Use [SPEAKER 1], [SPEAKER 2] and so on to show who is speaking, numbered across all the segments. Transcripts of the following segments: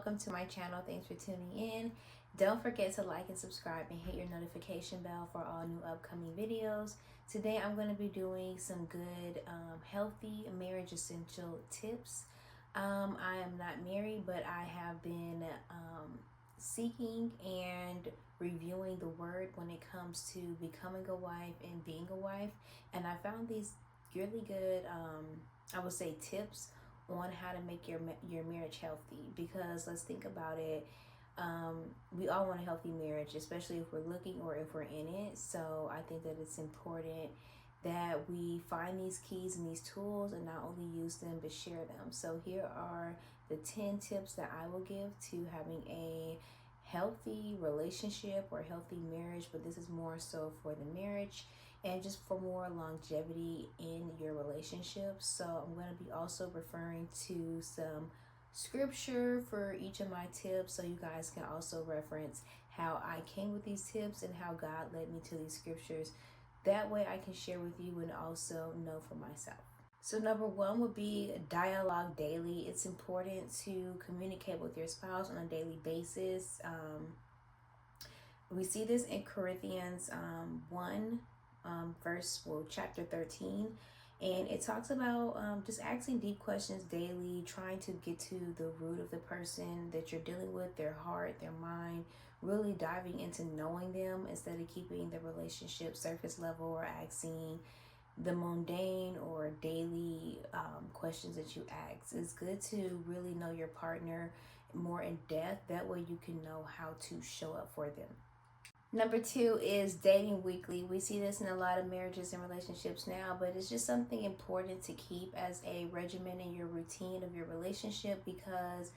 [SPEAKER 1] welcome to my channel. Thanks for tuning in. Don't forget to like and subscribe and hit your notification bell for all new upcoming videos. Today I'm going to be doing some good healthy marriage essential tips. I am not married, but I have been seeking and reviewing the word when it comes to becoming a wife and being a wife, and I found these really good I would say tips on how to make your marriage healthy. Because let's think about it, we all want a healthy marriage, especially if we're looking or if we're in it. So I think that it's important that we find these keys and these tools and not only use them but share them. So here are the 10 tips that I will give to having a healthy relationship or healthy marriage, but this is more so for the marriage and just for more longevity in your relationship. So I'm going to be also referring to some scripture for each of my tips, so you guys can also reference how I came with these tips and how God led me to these scriptures. That way I can share with you and also know for myself. So number one would be dialogue daily. It's important to communicate with your spouse on a daily basis. We see this in Corinthians 1 chapter 13, and it talks about just asking deep questions daily, trying to get to the root of the person that you're dealing with, their heart, their mind, really diving into knowing them instead of keeping the relationship surface level or asking the mundane or daily questions that you ask. It's good to really know your partner more in depth. That way you can know how to show up for them. Number two is dating weekly. We see this in a lot of marriages and relationships now, but it's just something important to keep as a regimen in your routine of your relationship, because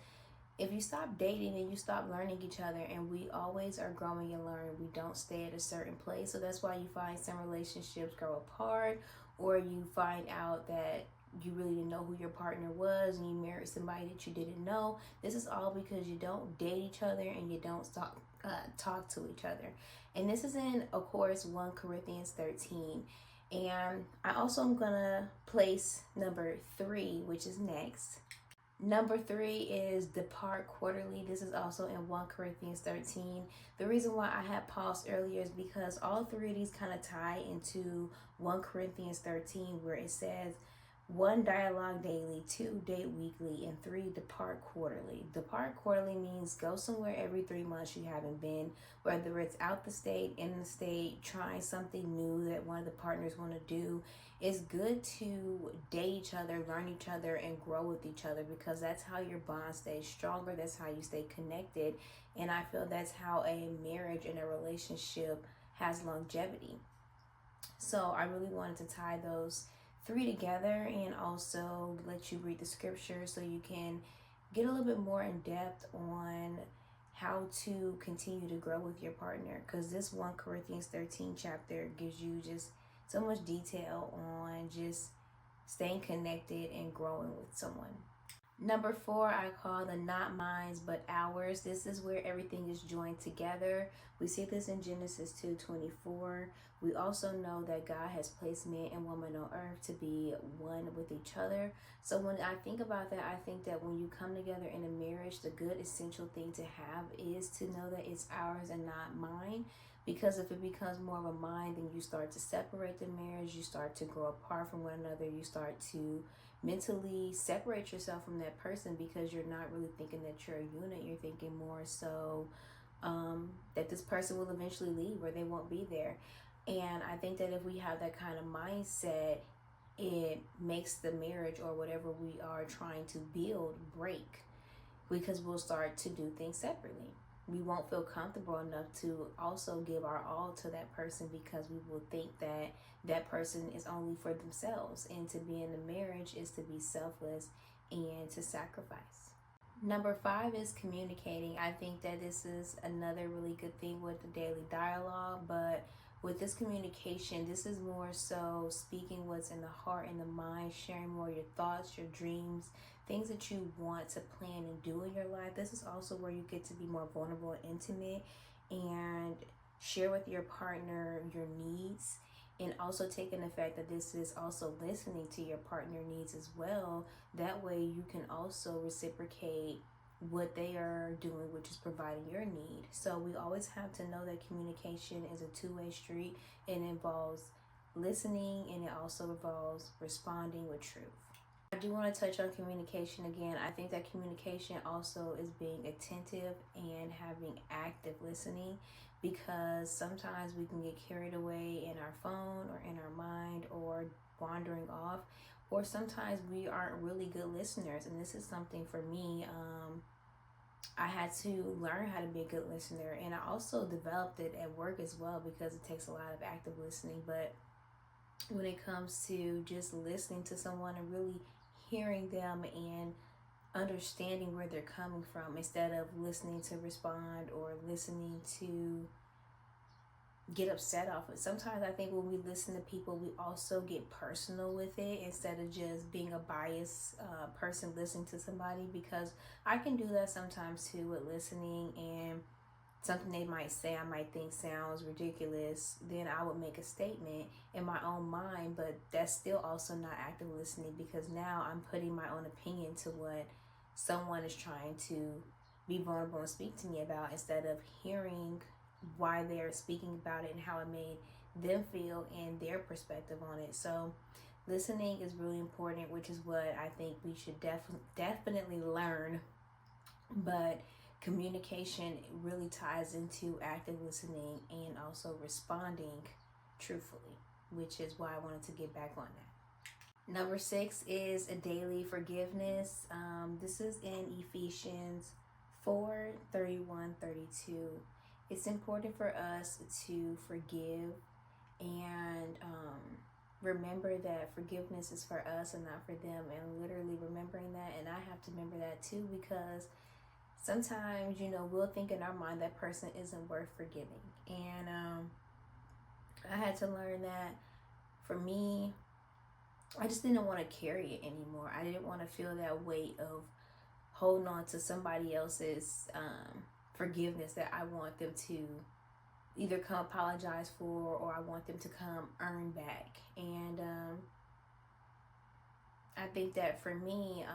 [SPEAKER 1] if you stop dating and you stop learning each other, and we always are growing and learning, we don't stay at a certain place. So that's why you find some relationships grow apart, or you find out that you really didn't know who your partner was and you married somebody that you didn't know. This is all because you don't date each other and you don't talk to each other. And this is in, of course, 1 Corinthians 13. And I also am going to place number 3, which is next. Number 3 is depart quarterly. This is also in 1 Corinthians 13. The reason why I had paused earlier is because all 3 of these kind of tie into 1 Corinthians 13, where it says 1, dialogue daily, 2, date weekly, and 3, depart quarterly. Depart quarterly means go somewhere every 3 months you haven't been, whether it's out the state, in the state, trying something new that one of the partners want to do. It's good to date each other, learn each other, and grow with each other, because that's how your bond stays stronger. That's how you stay connected. And I feel that's how a marriage and a relationship has longevity. So I really wanted to tie those 3 together and also let you read the scripture so you can get a little bit more in depth on how to continue to grow with your partner, because this 1 Corinthians 13 chapter gives you just so much detail on just staying connected and growing with someone. Number 4, I call the not mines but ours. This is where everything is joined together. We see this in Genesis 2:24. We also know that God has placed man and woman on earth to be one with each other. So when I think about that, I think that when you come together in a marriage, the good essential thing to have is to know that it's ours and not mine. Because if it becomes more of a mine, then you start to separate the marriage, you start to grow apart from one another, you start to mentally separate yourself from that person, because you're not really thinking that you're a unit. You're thinking more so that this person will eventually leave or they won't be there. And I think that if we have that kind of mindset, it makes the marriage or whatever we are trying to build break, because we'll start to do things separately. We won't feel comfortable enough to also give our all to that person, because we will think that that person is only for themselves. And to be in a marriage is to be selfless and to sacrifice. Number 5 is communicating. I think that this is another really good thing with the daily dialogue, but with this communication, this is more so speaking what's in the heart and the mind, sharing more your thoughts, your dreams, things that you want to plan and do in your life. This is also where you get to be more vulnerable and intimate and share with your partner your needs, and also taking the fact that this is also listening to your partner needs as well. That way you can also reciprocate what they are doing, which is providing your need. So we always have to know that communication is a two-way street, and it involves listening, and it also involves responding with truth. I do want to touch on communication again. I think that communication also is being attentive and having active listening, because sometimes we can get carried away in our phone or in our mind or wandering off, or sometimes we aren't really good listeners. And this is something for me. I had to learn how to be a good listener, and I also developed it at work as well, because it takes a lot of active listening. But when it comes to just listening to someone and really hearing them and understanding where they're coming from, instead of listening to respond or listening to get upset off it. Sometimes I think when we listen to people, we also get personal with it, instead of just being a biased person listening to somebody, because I can do that sometimes too with listening, and something they might say I might think sounds ridiculous, then I would make a statement in my own mind, but that's still also not active listening, because now I'm putting my own opinion to what someone is trying to be vulnerable and speak to me about, instead of hearing why they're speaking about it and how it made them feel and their perspective on it. So listening is really important, which is what I think we should definitely learn. But communication really ties into active listening and also responding truthfully, which is why I wanted to get back on that. Number 6 is a daily forgiveness. This is in Ephesians 4:31-32. It's important for us to forgive and remember that forgiveness is for us and not for them, and literally remembering that. And I have to remember that too, because sometimes, we'll think in our mind that person isn't worth forgiving. And I had to learn that for me, I just didn't want to carry it anymore. I didn't want to feel that weight of holding on to somebody else's forgiveness that I want them to either come apologize for, or I want them to come earn back. And I think that for me,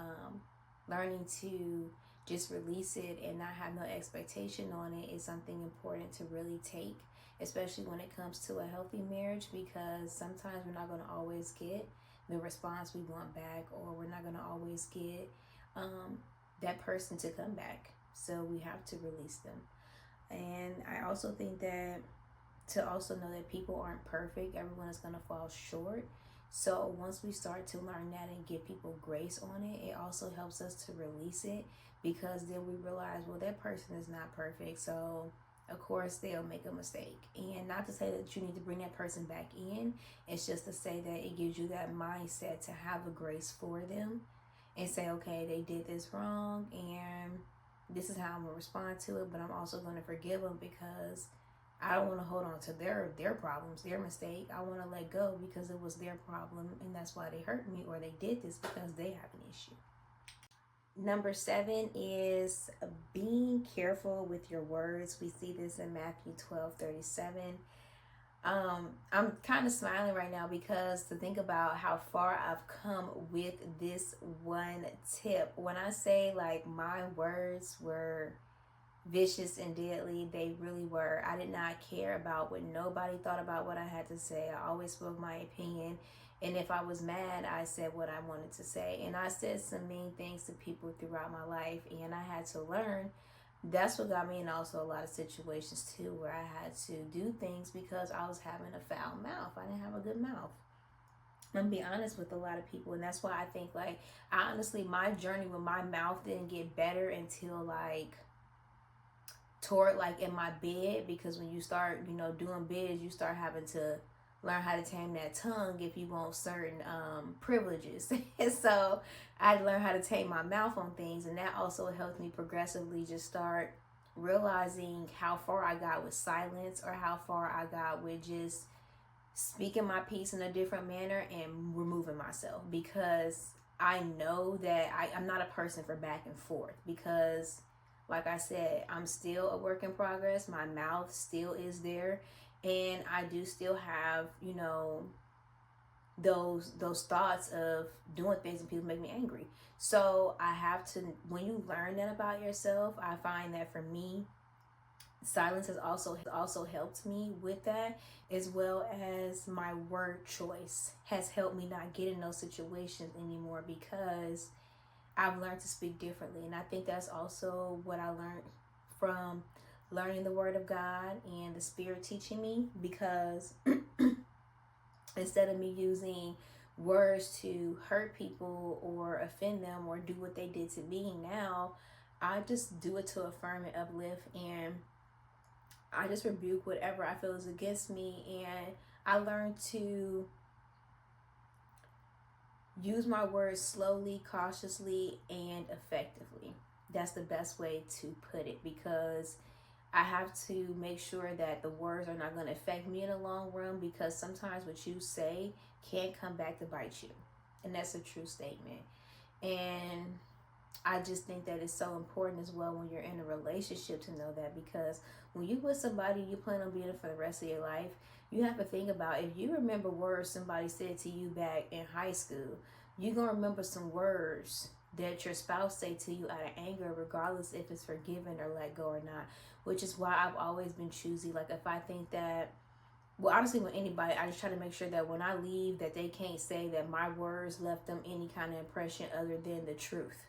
[SPEAKER 1] learning to just release it and not have no expectation on it is something important to really take, especially when it comes to a healthy marriage, because sometimes we're not going to always get the response we want back, or we're not going to always get that person to come back. So we have to release them. And I also think that to also know that people aren't perfect, everyone is going to fall short. So once we start to learn that and give people grace on it, it also helps us to release it, because then we realize, well, that person is not perfect. So of course they'll make a mistake. And not to say that you need to bring that person back in. It's just to say that it gives you that mindset to have a grace for them and say, okay, they did this wrong, and this is how I'm going to respond to it, but I'm also going to forgive them, because I don't want to hold on to their problems, their mistake. I want to let go, because it was their problem, and that's why they hurt me, or they did this because they have an issue. Number 7 is being careful with your words. We see this in Matthew 12:37. I'm kind of smiling right now, because to think about how far I've come with this one tip. When I say like my words were vicious and deadly, they really were. I did not care about what nobody thought about what I had to say. I always spoke my opinion. And if I was mad, I said what I wanted to say. And I said some mean things to people throughout my life. And I had to learn. That's what got me in also a lot of situations too, where I had to do things because I was having a foul mouth. I didn't have a good mouth. I'm gonna be honest with a lot of people. And that's why I think I honestly, my journey with my mouth didn't get better until toward in my bed, because when you start, doing bids, you start having to learn how to tame that tongue if you want certain privileges. And so I learned how to tame my mouth on things, and that also helped me progressively just start realizing how far I got with silence, or how far I got with just speaking my piece in a different manner and removing myself, because I know that I'm not a person for back and forth, because like I said, I'm still a work in progress. My mouth still is there. And I do still have, those thoughts of doing things and people make me angry. So I have to, when you learn that about yourself, I find that for me, silence has also helped me with that, as well as my word choice has helped me not get in those situations anymore, because I've learned to speak differently. And I think that's also what I learned from learning the word of God and the Spirit teaching me, because instead of me using words to hurt people or offend them or do what they did to me, now I just do it to affirm and uplift, and I just rebuke whatever I feel is against me. And I learned to use my words slowly, cautiously, and effectively. That's the best way to put it, because I have to make sure that the words are not going to affect me in the long run, because sometimes what you say can come back to bite you. And that's a true statement. And I just think that it's so important as well when you're in a relationship to know that, because when you with somebody you plan on being for the rest of your life, you have to think about, if you remember words somebody said to you back in high school, you're going to remember some words that your spouse say to you out of anger, regardless if it's forgiven or let go or not. Which is why I've always been choosy. Like, if I think that, well, honestly, with anybody, I just try to make sure that when I leave, that they can't say that my words left them any kind of impression other than the truth.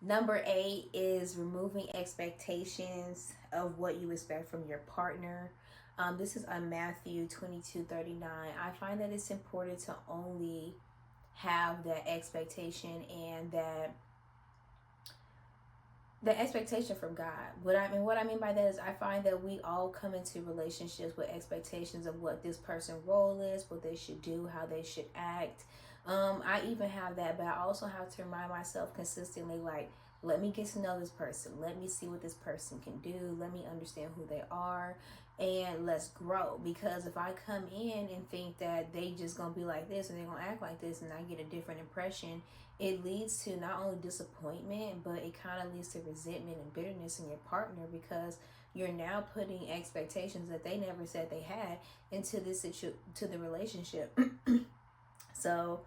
[SPEAKER 1] Number 8 is removing expectations of what you expect from your partner. This is on Matthew 22:39. I find that it's important to only have that expectation, and that the expectation from God. What I mean by that is, I find that we all come into relationships with expectations of what this person's role is, what they should do, how they should act. I even have that, but I also have to remind myself consistently, like, let me get to know this person. Let me see what this person can do. Let me understand who they are, and let's grow. Because if I come in and think that they just gonna be like this and they're gonna act like this, and I get a different impression, it leads to not only disappointment, but it kind of leads to resentment and bitterness in your partner, because you're now putting expectations that they never said they had into to the relationship. So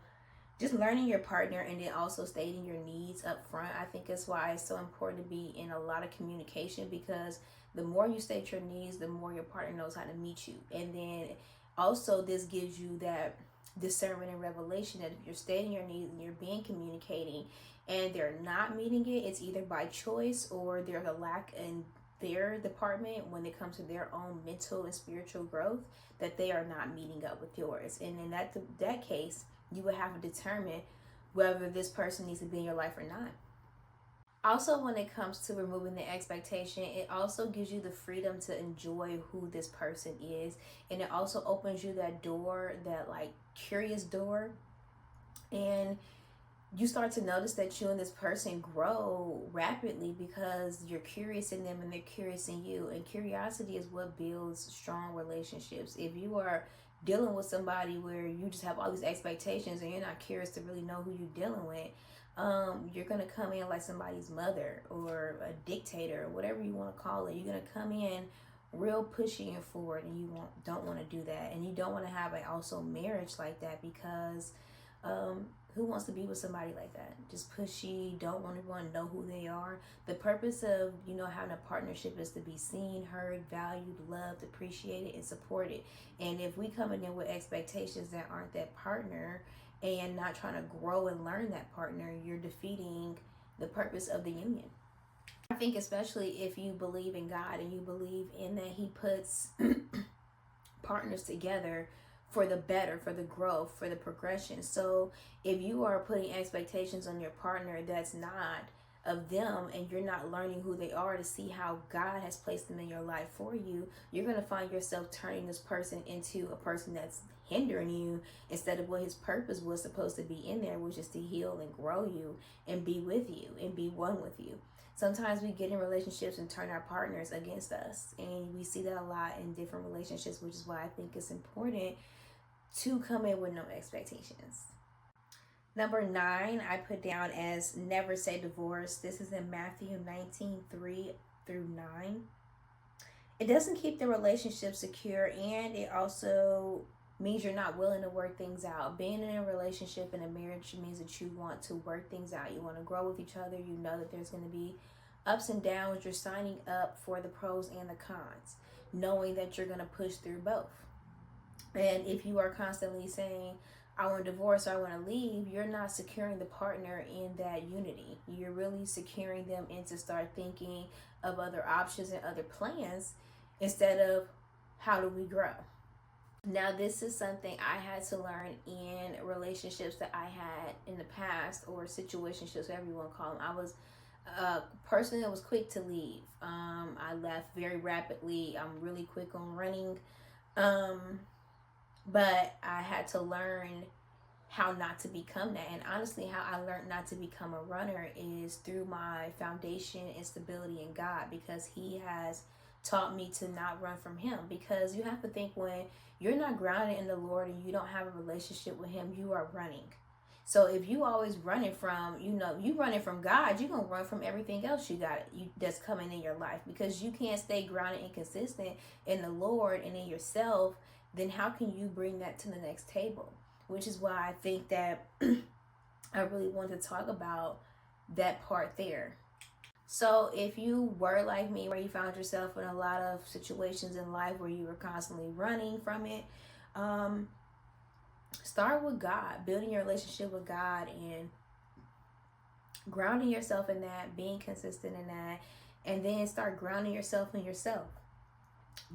[SPEAKER 1] just learning your partner, and then also stating your needs up front. I think that's why it's so important to be in a lot of communication, because the more you state your needs, the more your partner knows how to meet you. And then also this gives you that discernment and revelation that if you're stating your needs and you're being communicating and they're not meeting it, it's either by choice or there's a lack in their department when it comes to their own mental and spiritual growth, that they are not meeting up with yours. And in that case, you would have to determine whether this person needs to be in your life or not. Also, when it comes to removing the expectation, it also gives you the freedom to enjoy who this person is. And it also opens you that door, that like curious door. And you start to notice that you and this person grow rapidly, because you're curious in them and they're curious in you. And curiosity is what builds strong relationships. If you are dealing with somebody where you just have all these expectations and you're not curious to really know who you're dealing with, you're going to come in like somebody's mother or a dictator or whatever you want to call it. You're going to come in real pushy and forward, and you don't want to do that. And you don't want to have a also marriage like that, because who wants to be with somebody like that? Just pushy, don't want everyone to know who they are. The purpose of, having a partnership is to be seen, heard, valued, loved, appreciated, and supported. And if we coming in with expectations that aren't that partner, and not trying to grow and learn that partner, you're defeating the purpose of the union. I think especially if you believe in God and you believe in that He puts partners together for the better, for the growth, for the progression. So if you are putting expectations on your partner that's not of them, and you're not learning who they are to see how God has placed them in your life for you, you're going to find yourself turning this person into a person that's hindering you, instead of what His purpose was supposed to be in there, which is to heal and grow you and be with you and be one with you. Sometimes we get in relationships and turn our partners against us, and we see that a lot in different relationships, which is why I think it's important to come in with no expectations. Number 9, I put down as never say divorce. This is in Matthew 19:3 through 9. It doesn't keep the relationship secure, and it also means you're not willing to work things out. Being in a relationship and a marriage means that you want to work things out. You want to grow with each other. You know that there's going to be ups and downs. You're signing up for the pros and the cons, knowing that you're going to push through both. And if you are constantly saying, I want to divorce or I want to leave, you're not securing the partner in that unity. You're really securing them in to start thinking of other options and other plans instead of how do we grow. Now, this is something I had to learn in relationships that I had in the past, or situationships, whatever you want to call them. I was a person that was quick to leave. I left very rapidly. I'm really quick on running. But I had to learn how not to become that. And honestly, how I learned not to become a runner is through my foundation and stability in God, because He has taught me to not run from Him. Because you have to think, when you're not grounded in the Lord and you don't have a relationship with Him, you are running. So if you always running from, you running from God, you're going to run from everything else that's coming in your life, because you can't stay grounded and consistent in the Lord and in yourself. Then how can you bring that to the next table? Which is why I think that I really want to talk about that part there. So if you were like me, where you found yourself in a lot of situations in life where you were constantly running from it, start with God, building your relationship with God and grounding yourself in that, being consistent in that, and then start grounding yourself in yourself.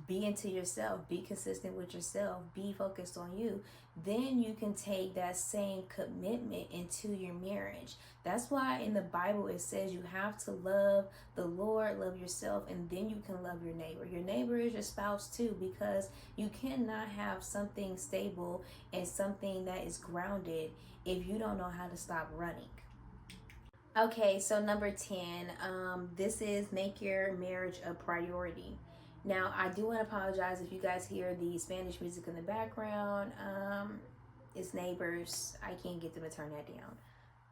[SPEAKER 1] Be into yourself, be consistent with yourself, be focused on you. Then you can take that same commitment into your marriage. That's why in the Bible it says you have to love the Lord, love yourself, and then you can love your neighbor. Your neighbor is your spouse too, because you cannot have something stable and something that is grounded if you don't know how to stop running. Okay, so number 10, this is make your marriage a priority. Now, I do want to apologize if you guys hear the Spanish music in the background. It's neighbors. I can't get them to turn that down.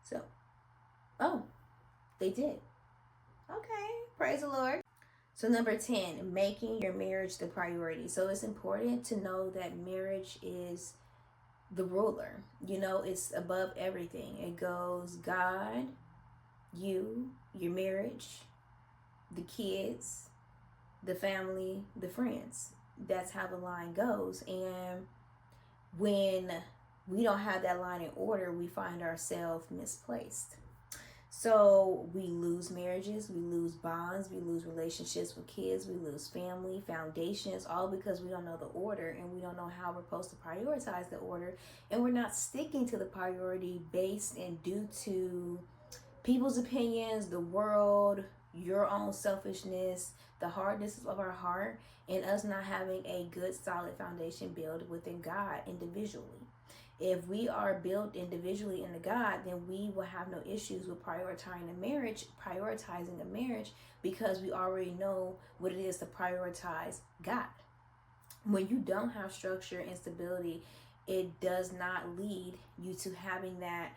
[SPEAKER 1] So, oh, they did. Okay, praise the Lord. So number 10, making your marriage the priority. So it's important to know that marriage is the ruler. It's above everything. It goes God, you, your marriage, the kids, the family, the friends. That's how the line goes. And when we don't have that line in order, we find ourselves misplaced. So we lose marriages, we lose bonds, we lose relationships with kids, we lose family, foundations, all because we don't know the order and we don't know how we're supposed to prioritize the order. And we're not sticking to the priority based and due to people's opinions, the world, your own selfishness, the hardness of our heart, and us not having a good solid foundation built within God individually. If we are built individually into God, then we will have no issues with prioritizing a marriage, because we already know what it is to prioritize God. When you don't have structure and stability, it does not lead you to having that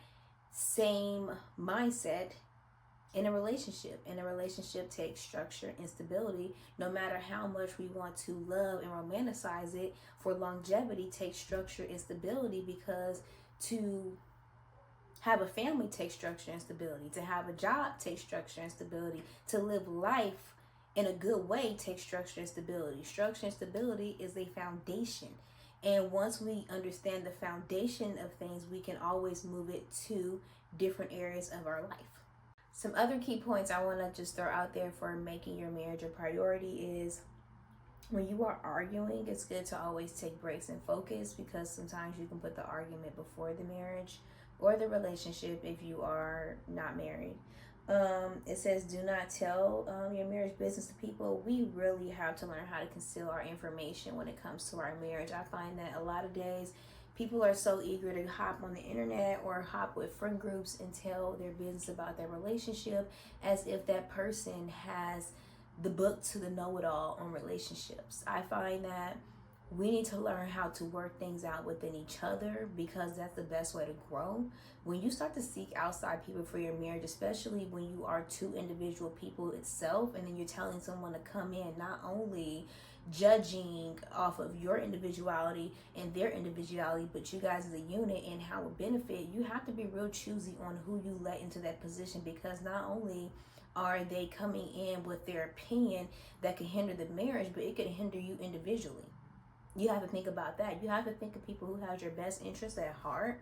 [SPEAKER 1] same mindset in a relationship. And a relationship takes structure and stability. No matter how much we want to love and romanticize it, for longevity takes structure and stability, because to have a family takes structure and stability. To have a job takes structure and stability. To live life in a good way takes structure and stability. Structure and stability is a foundation. And once we understand the foundation of things, we can always move it to different areas of our life. Some other key points I want to just throw out there for making your marriage a priority is, when you are arguing, it's good to always take breaks and focus, because sometimes you can put the argument before the marriage or the relationship if you are not married. It says, do not tell your marriage business to people. We really have to learn how to conceal our information when it comes to our marriage. I find that a lot of days people are so eager to hop on the internet or hop with friend groups and tell their business about their relationship, as if that person has the book to the know-it-all on relationships. I find that we need to learn how to work things out within each other, because that's the best way to grow. When you start to seek outside people for your marriage, especially when you are two individual people itself, and then you're telling someone to come in, not only judging off of your individuality and their individuality, but you guys as a unit and how it benefit, you have to be real choosy on who you let into that position, because not only are they coming in with their opinion that can hinder the marriage, but it could hinder you individually. You have to think about that. You have to think of people who have your best interests at heart,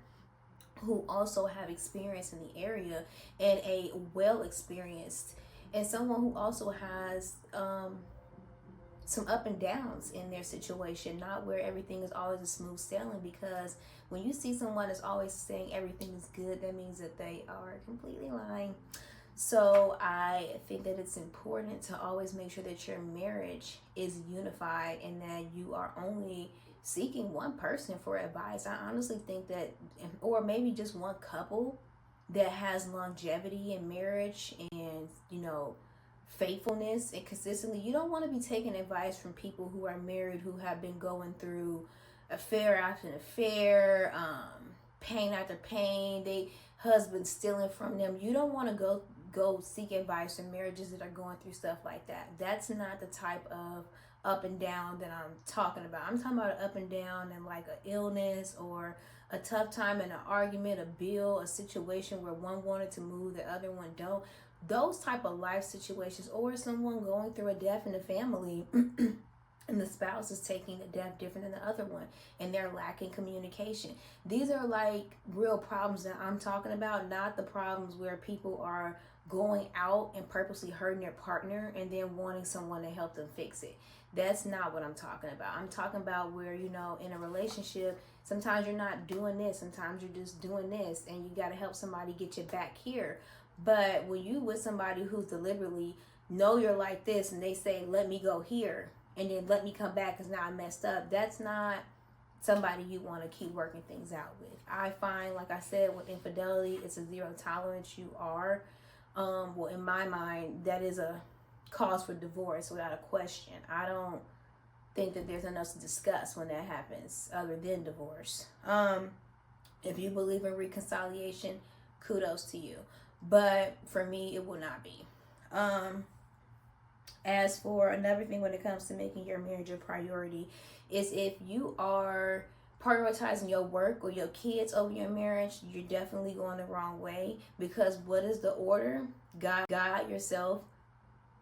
[SPEAKER 1] who also have experience in the area, and a well experienced, and someone who also has some up and downs in their situation, not where everything is always a smooth sailing. Because when you see someone that's always saying everything is good, that means that they are completely lying. So I think that it's important to always make sure that your marriage is unified and that you are only seeking one person for advice. I honestly think that, or maybe just one couple that has longevity in marriage and, faithfulness and consistently. You don't want to be taking advice from people who are married, who have been going through affair after affair, pain after pain, they husband stealing from them. You don't want to go seek advice in marriages that are going through stuff like that. That's not the type of up and down that I'm talking about. I'm talking about an up and down and like an illness or a tough time in an argument, a bill, a situation where one wanted to move, the other one don't. Those type of life situations, or someone going through a death in the family and the spouse is taking the death different than the other one and they're lacking communication. These are like real problems that I'm talking about, not the problems where people are going out and purposely hurting their partner and then wanting someone to help them fix it. That's not what I'm talking about. I'm talking about where, in a relationship, sometimes you're not doing this, sometimes you're just doing this, and you got to help somebody get you back here. But when you with somebody who's deliberately know you're like this and they say, let me go here and then let me come back because now I messed up, that's not somebody you want to keep working things out with. I find, like I said, with infidelity, it's a zero tolerance. You are, well, in my mind, that is a cause for divorce without a question. I don't think that there's enough to discuss when that happens other than divorce. If you believe in reconciliation, kudos to you. But for me, it will not be. As for another thing when it comes to making your marriage a priority, is if you are prioritizing your work or your kids over your marriage, you're definitely going the wrong way. Because what is the order? God, yourself,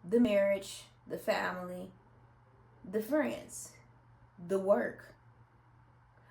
[SPEAKER 1] the marriage, the family, the friends, the work.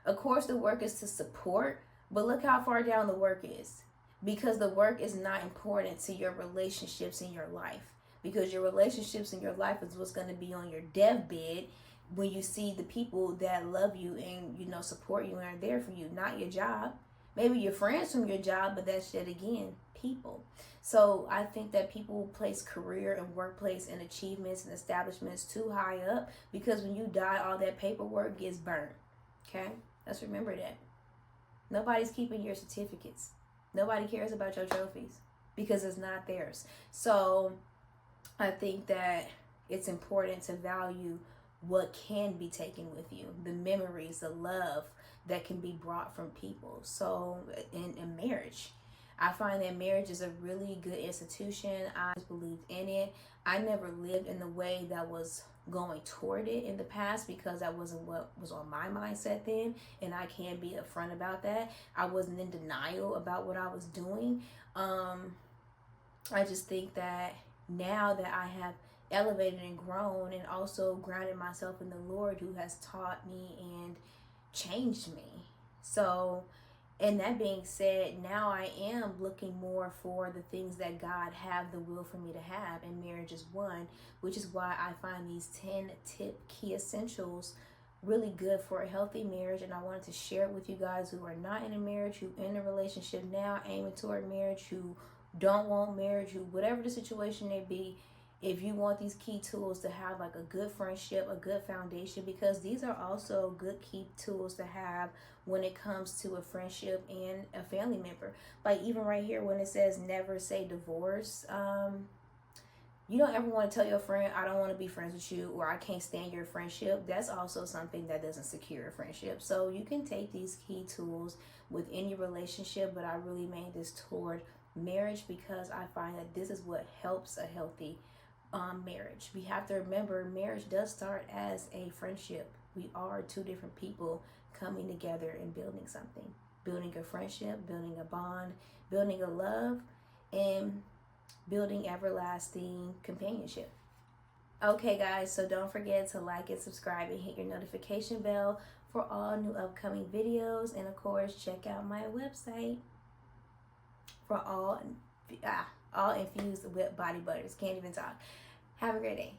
[SPEAKER 1] Of course, the work is to support, but look how far down the work is. Because the work is not important to your relationships in your life. Because your relationships in your life is what's going to be on your deathbed when you see the people that love you and, support you and are there for you, not your job. Maybe your friends from your job, but that's yet again, people. So I think that people place career and workplace and achievements and establishments too high up, because when you die, all that paperwork gets burned. Okay? Let's remember that. Nobody's keeping your certificates. Nobody cares about your trophies because it's not theirs. So I think that it's important to value what can be taken with you, the memories, the love that can be brought from people. So in marriage, I find that marriage is a really good institution. I believed in it. I never lived in the way that was going toward it in the past, because that wasn't what was on my mindset then, and I can't be upfront about that. I wasn't in denial about what I was doing. I just think that now that I have elevated and grown and also grounded myself in the Lord, who has taught me and changed me. So, and that being said, now I am looking more for the things that God have the will for me to have, and marriage is one, which is why I find these 10 key essentials really good for a healthy marriage. And I wanted to share it with you guys who are not in a marriage, who in a relationship now, aiming toward marriage, who don't want marriage, who whatever the situation may be. If you want these key tools to have like a good friendship, a good foundation, because these are also good key tools to have when it comes to a friendship and a family member. Like even right here when it says never say divorce, you don't ever want to tell your friend, I don't want to be friends with you, or I can't stand your friendship. That's also something that doesn't secure a friendship. So you can take these key tools within your relationship, but I really made this toward marriage because I find that this is what helps a healthy marriage. We have to remember marriage does start as a friendship. We are two different people coming together and building something, building a friendship, building a bond, building a love, and building everlasting companionship. Okay, guys, so don't forget to like and subscribe and hit your notification bell for all new upcoming videos. And of course, check out my website for all infused with body butters. Can't even talk. Have a great day.